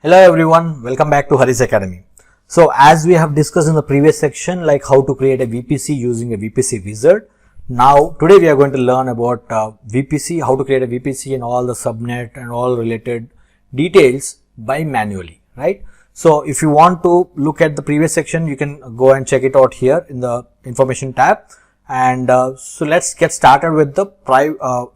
Hello everyone, welcome back to Hari's Academy. So as we have discussed in the previous section, like how to create a VPC using a VPC wizard. Now today we are going to learn about VPC, how to create a VPC and all the subnet and all related details by manually, right? So if you want to look at the previous section, you can go and check it out here in the information tab. And so let's get started with the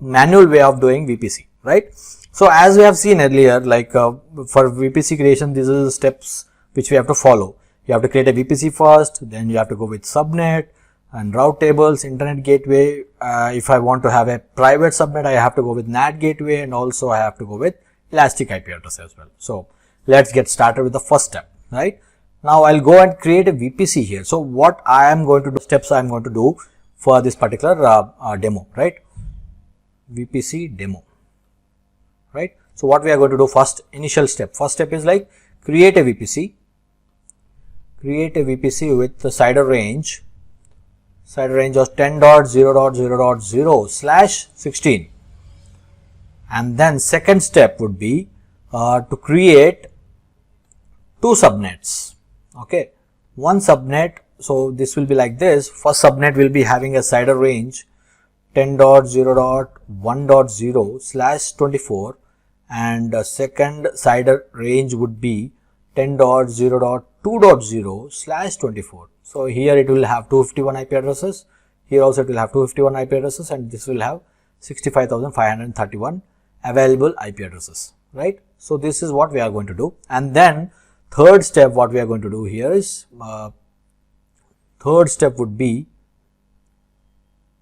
manual way of doing VPC, right? So as we have seen earlier, like for VPC creation, these are the steps which we have to follow. You have to create a VPC first, then you have to go with subnet and route tables, internet gateway. If I want to have a private subnet, I have to go with NAT gateway, and also I have to go with elastic IP address as well. So let's get started with the first step, right? Now I'll go and create a VPC here. So what I am going to do, steps I am going to do for this particular demo, right? VPC demo. Right. So what we are going to do first, initial step. First step is like create a VPC. Create a VPC with the CIDR range of 10.0.0.0/16. And then second step would be to create two subnets. Okay. One subnet. So this will be like this. First subnet will be having a CIDR range 10.0.1.0/24. and second CIDR range would be 10.0.2.0/24. So here it will have 251 IP addresses, here also it will have 251 IP addresses, and this will have 65,531 available IP addresses, right? So this is what we are going to do. And then third step, what we are going to do here is, third step would be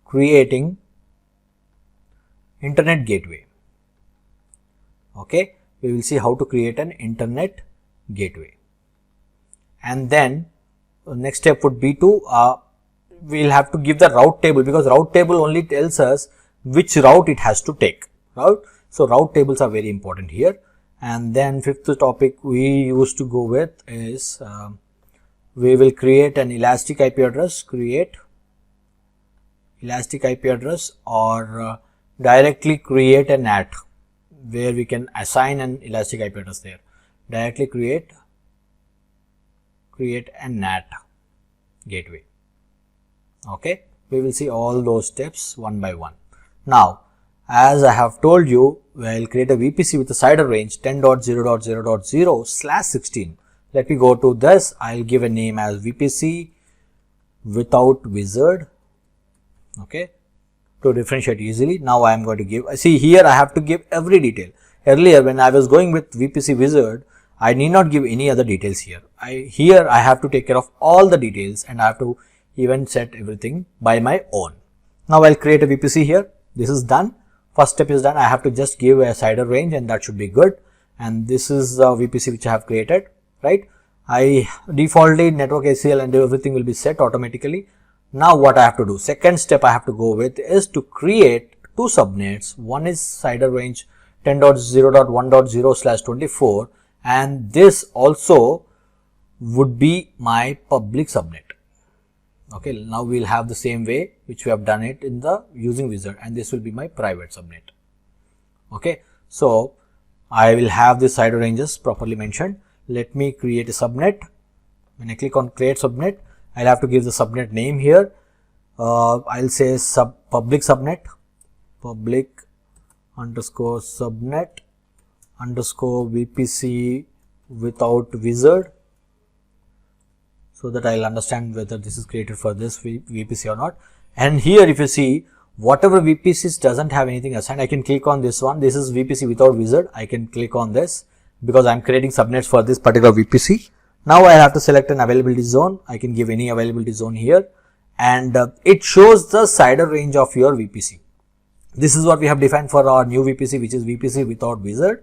creating internet gateway. Okay, we will see how to create an internet gateway. And then next step would be to we will have to give the route table, because route table only tells us which route it has to take, right? So route tables are very important here. And then fifth topic we used to go with is we will create an elastic IP address, create elastic IP address, or directly create a NAT, where we can assign an elastic IP address there. Directly create a NAT gateway. Okay, we will see all those steps one by one. Now, as I have told you, we'll create a VPC with a CIDR range 10.0.0.0/16. Let me go to this. I'll give a name as VPC without wizard. Okay, to differentiate easily. Now I am going to give, see here I have to give every detail. Earlier when I was going with VPC wizard, I need not give any other details here. Here I have to take care of all the details, and I have to even set everything by my own. Now I'll create a VPC here. This is done. First step is done. I have to just give a CIDR range, and that should be good. And this is the VPC which I have created, right? I defaultly network ACL and everything will be set automatically. Now what I have to do, second step I have to go with is to create two subnets. One is CIDR range 10.0.1.0/24, and this also would be my public subnet. Okay, now we will have the same way which we have done it in the using wizard, and this will be my private subnet. Okay, so I will have the CIDR ranges properly mentioned. Let me create a subnet. When I click on create subnet, I'll have to give the subnet name here. I'll say public subnet, public underscore subnet underscore VPC without wizard, so that I'll understand whether this is created for this VPC or not. And here if you see, whatever VPCs doesn't have anything assigned, I can click on this one. This is VPC without wizard. I can click on this because I'm creating subnets for this particular VPC. Now I have to select an availability zone. I can give any availability zone here, and it shows the CIDR range of your VPC. This is what we have defined for our new VPC, which is VPC without wizard.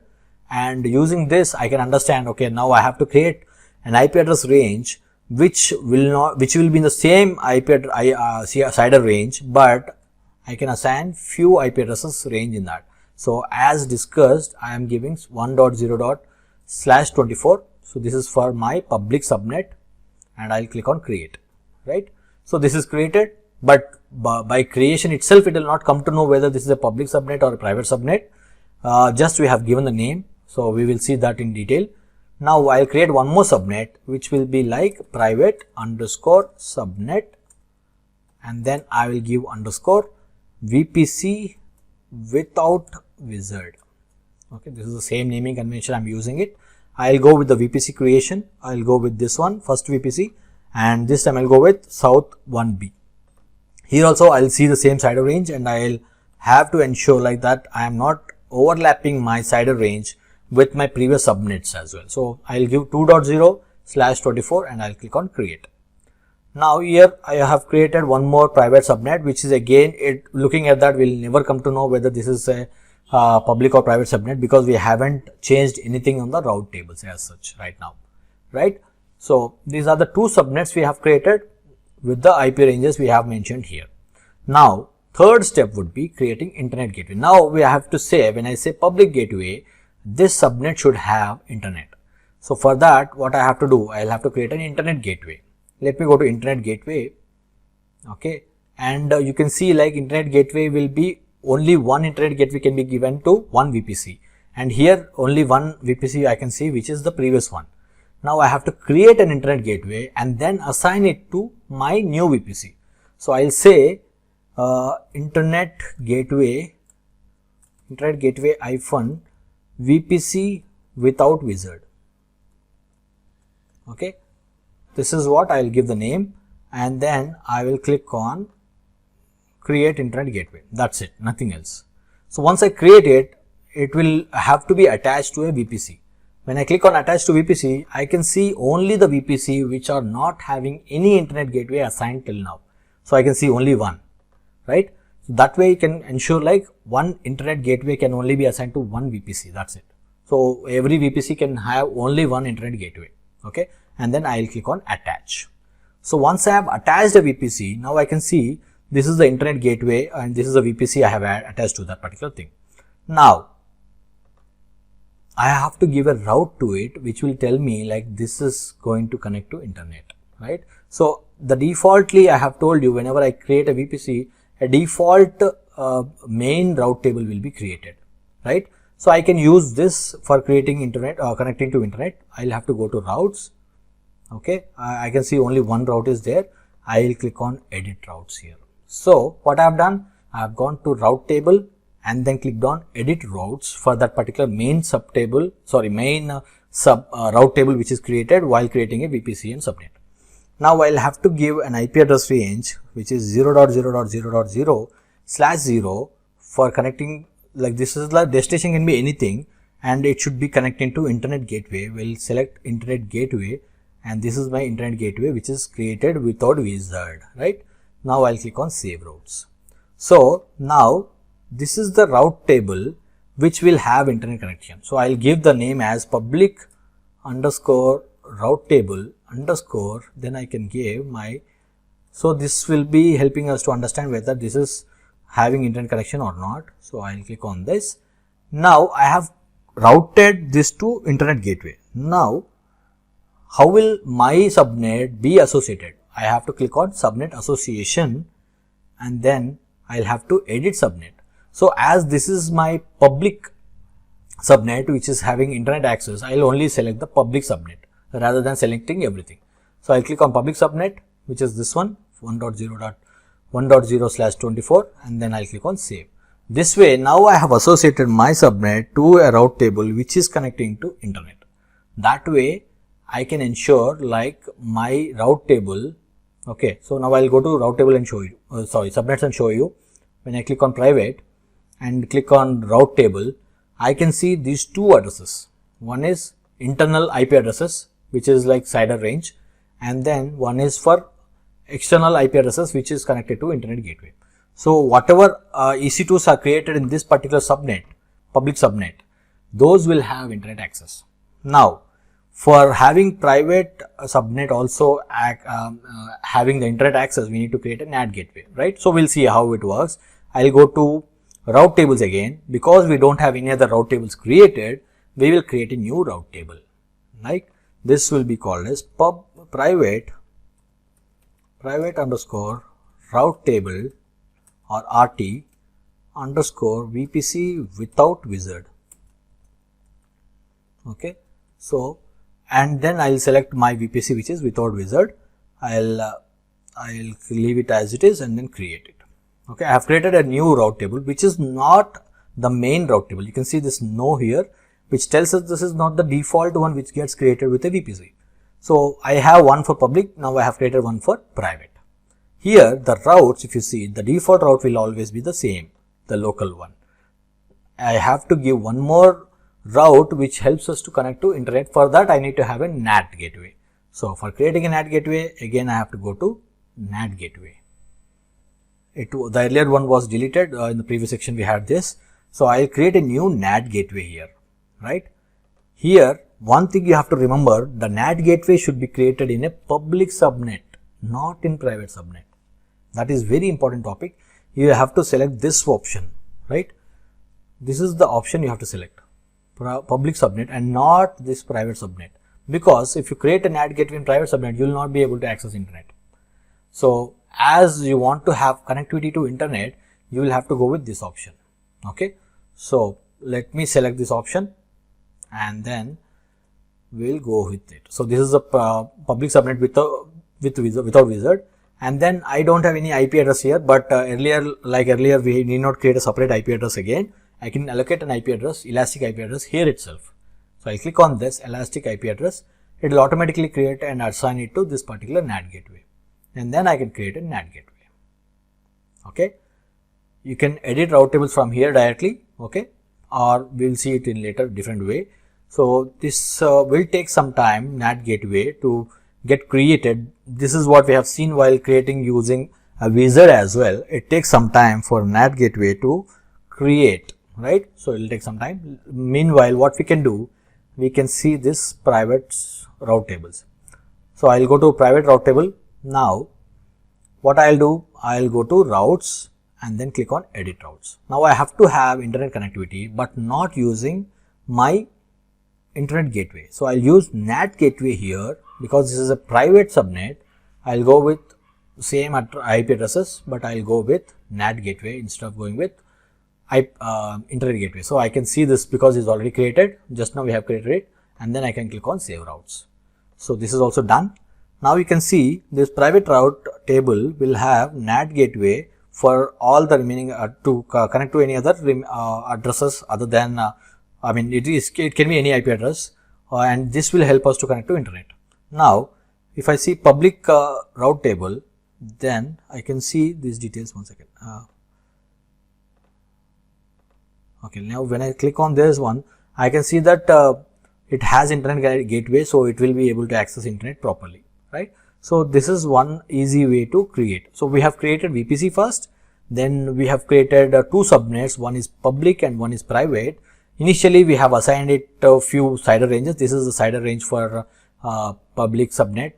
And using this, I can understand, okay, now I have to create an IP address range which will be in the same CIDR range, but I can assign few IP addresses range in that. So as discussed, I am giving 1.0./24. So this is for my public subnet, and I'll click on create, right? So this is created, but by creation itself, it will not come to know whether this is a public subnet or a private subnet. Just we have given the name. So we will see that in detail. Now I'll create one more subnet which will be like private underscore subnet, and then I will give underscore VPC without wizard. Okay, this is the same naming convention I'm using it. I'll go with the VPC creation. I'll go with this one, first VPC, and this time I'll go with South 1B. Here also I'll see the same CIDR range, and I'll have to ensure like that I am not overlapping my CIDR range with my previous subnets as well. So I'll give 2.0/24 and I'll click on create. Now here I have created one more private subnet, which is again, looking at that, we'll never come to know whether this is a public or private subnet, because we haven't changed anything on the route tables as such right now, right? So these are the two subnets we have created with the IP ranges we have mentioned here. Now third step would be creating internet gateway. Now we have to say, when I say public gateway, this subnet should have internet. So for that, what I have to do, I'll have to create an internet gateway. Let me go to internet gateway. Okay, and you can see like internet gateway will be only one internet gateway can be given to one VPC, and here only one VPC I can see, which is the previous one. Now I have to create an internet gateway and then assign it to my new VPC. So I'll say internet gateway hyphen VPC without wizard. Okay, this is what I'll give the name, and then I will click on create internet gateway. That's it, nothing else. So once I create it, it will have to be attached to a VPC. When I click on attach to VPC, I can see only the VPC which are not having any internet gateway assigned till now. So I can see only one, right? So that way you can ensure like one internet gateway can only be assigned to one VPC. That's it. So every VPC can have only one internet gateway. Okay, and then I'll click on attach. So once I have attached a VPC, now I can see this is the internet gateway and this is the VPC I have attached to that particular thing. Now I have to give a route to it, which will tell me like this is going to connect to internet, right? So the defaultly, I have told you, whenever I create a VPC, a default main route table will be created, right? So I can use this for creating internet or connecting to internet. I'll have to go to routes. Okay, I can see only one route is there. I'll click on edit routes here. So what I have done, I have gone to route table and then clicked on edit routes for that particular main route table which is created while creating a VPC and subnet. Now I'll have to give an IP address range which is 0.0.0.0/0 for connecting, like this is the destination can be anything and it should be connecting to internet gateway. We'll select internet gateway and this is my internet gateway which is created without wizard, right? Now I'll click on save routes. So now this is the route table which will have internet connection. So I'll give the name as public underscore route table underscore, then I can give my, so this will be helping us to understand whether this is having internet connection or not. So I'll click on this. Now I have routed this to internet gateway. Now how will my subnet be associated? I have to click on subnet association and then I'll have to edit subnet. So as this is my public subnet which is having internet access, I'll only select the public subnet rather than selecting everything. So I'll click on public subnet, which is this one 1.0/24 and then I'll click on save. This way now I have associated my subnet to a route table which is connecting to internet. That way I can ensure like my route table. Okay, so now I'll go to route table and show you, subnets and show you. When I click on private and click on route table, I can see these two addresses. One is internal IP addresses, which is like CIDR range, and then one is for external IP addresses, which is connected to internet gateway. So whatever EC2s are created in this particular subnet, public subnet, those will have internet access. Now, for having private subnet also having the internet access, we need to create a NAT gateway, right? So we'll see how it works. I'll go to route tables again. Because we don't have any other route tables created, we will create a new route table. Like this will be called as private underscore route table or RT underscore VPC without wizard. Okay, so and then I'll select my VPC, which is without wizard. I'll leave it as it is and then create it. Okay, I have created a new route table which is not the main route table. You can see this no here, which tells us this is not the default one which gets created with a VPC. So I have one for public, now I have created one for private. Here the routes, if you see, the default route will always be the same, the local one. I have to give one more route which helps us to connect to internet. For that I need to have a NAT gateway. So for creating a NAT gateway, again I have to go to NAT gateway. The earlier one was deleted, in the previous section we had this. So I'll create a new NAT gateway here, right? Here one thing you have to remember, the NAT gateway should be created in a public subnet, not in private subnet. That is very important topic. You have to select this option, right? This is the option you have to select, public subnet and not this private subnet. Because if you create a NAT gateway in private subnet, you will not be able to access internet. So as you want to have connectivity to internet, you will have to go with this option. Okay, so let me select this option and then we'll go with it. So this is a public subnet without wizard, and then I don't have any IP address here, but earlier we need not create a separate IP address again. I can allocate an IP address, elastic IP address here itself. So I click on this elastic IP address, it will automatically create and assign it to this particular NAT gateway, and then I can create a NAT gateway. Okay, you can edit route tables from here directly, okay, or we'll see it in later different way. So this will take some time, NAT gateway to get created. This is what we have seen while creating using a wizard as well. It takes some time for NAT gateway to create, right? So it will take some time. Meanwhile, what we can do, we can see this private route tables. So I'll go to private route table. Now what I'll do, I'll go to routes and then click on edit routes. Now I have to have internet connectivity, but not using my internet gateway. So I'll use NAT gateway here because this is a private subnet. I'll go with same IP addresses, but I'll go with NAT gateway instead of going with internet gateway. So I can see this because it's already created. Just now we have created it, and then I can click on save routes. So this is also done. Now you can see this private route table will have NAT gateway for all the remaining to connect to any other addresses other than it can be any IP address, and this will help us to connect to internet. Now if I see public route table, then I can see these details. One second. Okay, now when I click on this one, I can see that it has internet gateway, so it will be able to access internet properly, right? So this is one easy way to create. So we have created VPC first, then we have created two subnets, one is public and one is private. Initially we have assigned it a few CIDR ranges. This is the CIDR range for public subnet,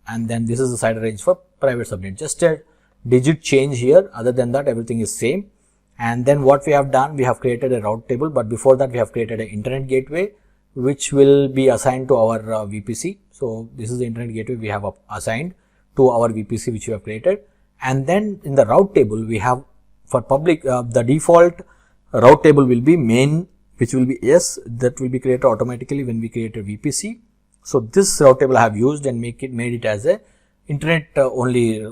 and then this is the CIDR range for private subnet. Just a digit change here, other than that everything is same. And then what we have done, we have created a route table, but before that we have created an internet gateway which will be assigned to our VPC. So this is the internet gateway we have assigned to our VPC which we have created. And then in the route table we have for public, the default route table will be main, which will be yes, that will be created automatically when we create a VPC. So this route table I have used and made it as a internet only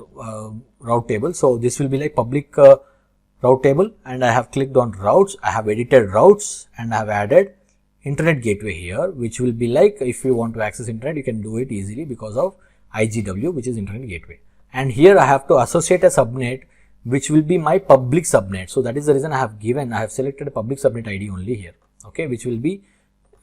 route table. So this will be like public route table, and I have clicked on routes, I have edited routes, and I have added internet gateway here, which will be like if you want to access internet, you can do it easily because of IGW, which is internet gateway. And here I have to associate a subnet which will be my public subnet. So that is the reason I have selected a public subnet ID only here, okay, which will be,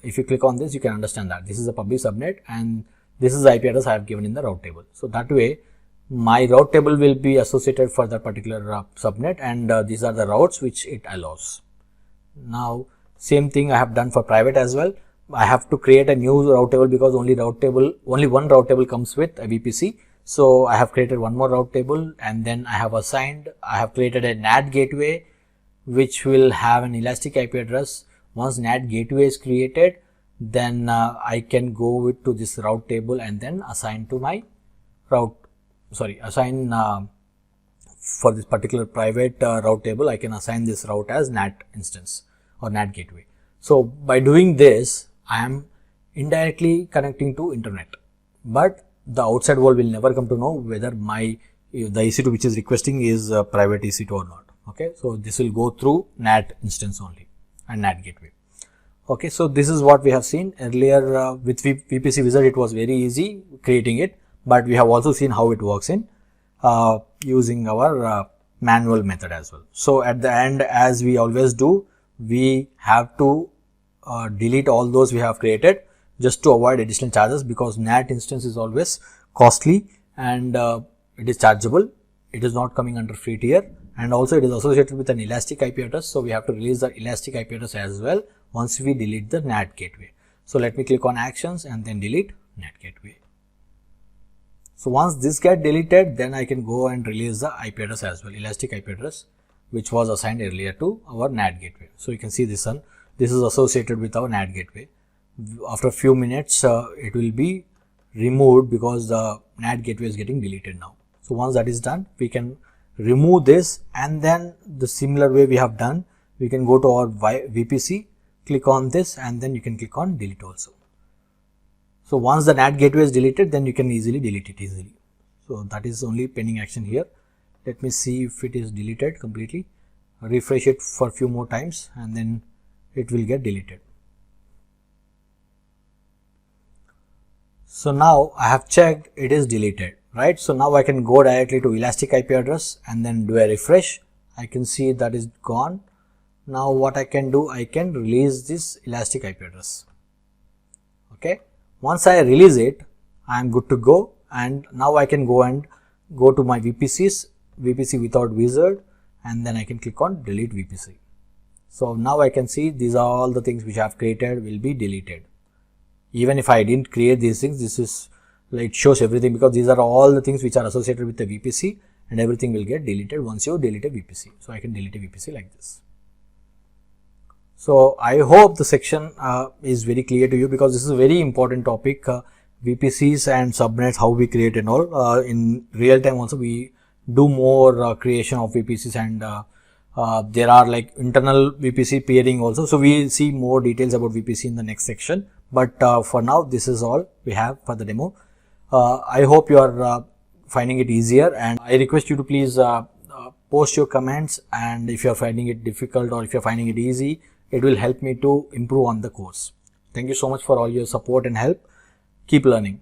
if you click on this, you can understand that this is a public subnet and this is the IP address I have given in the route table. So that way my route table will be associated for that particular subnet, and these are the routes which it allows. Now same thing I have done for private as well. I have to create a new route table because only one route table comes with a VPC. So I have created one more route table, and then I have created a NAT gateway which will have an elastic IP address. Once NAT gateway is created, then I can go to this route table and then assign to my for this particular private route table, I can assign this route as NAT instance or NAT gateway. So by doing this, I am indirectly connecting to internet, but the outside world will never come to know whether the EC2 which is requesting is a private EC2 or not. Okay, so this will go through NAT instance only and NAT gateway. Okay, so this is what we have seen earlier with VPC wizard. It was very easy creating it, but we have also seen how it works in using our manual method as well. So at the end, as we always do, we have to delete all those we have created just to avoid additional charges, because NAT instance is always costly and it is chargeable. It is not coming under free tier, and also it is associated with an elastic IP address. So we have to release the elastic IP address as well once we delete the NAT gateway. So let me click on actions and then delete NAT gateway. So once this get deleted, then I can go and release the IP address as well, elastic IP address, which was assigned earlier to our NAT gateway. So you can see this one. This is associated with our NAT gateway. After a few minutes, it will be removed because the NAT gateway is getting deleted now. So once that is done, we can remove this, and then the similar way we have done, we can go to our VPC, click on this, and then you can click on delete also. So once the NAT gateway is deleted, then you can easily delete it easily. So that is only pending action here. Let me see if it is deleted completely. Refresh it for a few more times and then it will get deleted. So now I have checked, it is deleted, right? So now I can go directly to elastic IP address and then do a refresh. I can see that is gone. Now what I can do, I can release this elastic IP address. Okay. Once I release it, I am good to go, and now I can go to my VPCs, VPC without wizard, and then I can click on delete VPC. So now I can see these are all the things which I have created will be deleted. Even if I didn't create these things, this is like, it shows everything, because these are all the things which are associated with the VPC, and everything will get deleted once you delete a VPC. So I can delete a VPC like this. So I hope the section is very clear to you, because this is a very important topic, VPCs and subnets, how we create and all. In real time also we do more creation of VPCs, and there are like internal VPC peering also. So we will see more details about VPC in the next section. But for now, this is all we have for the demo. I hope you are finding it easier, and I request you to please post your comments, and if you are finding it difficult or if you are finding it easy, it will help me to improve on the course. Thank you so much for all your support and help. Keep learning.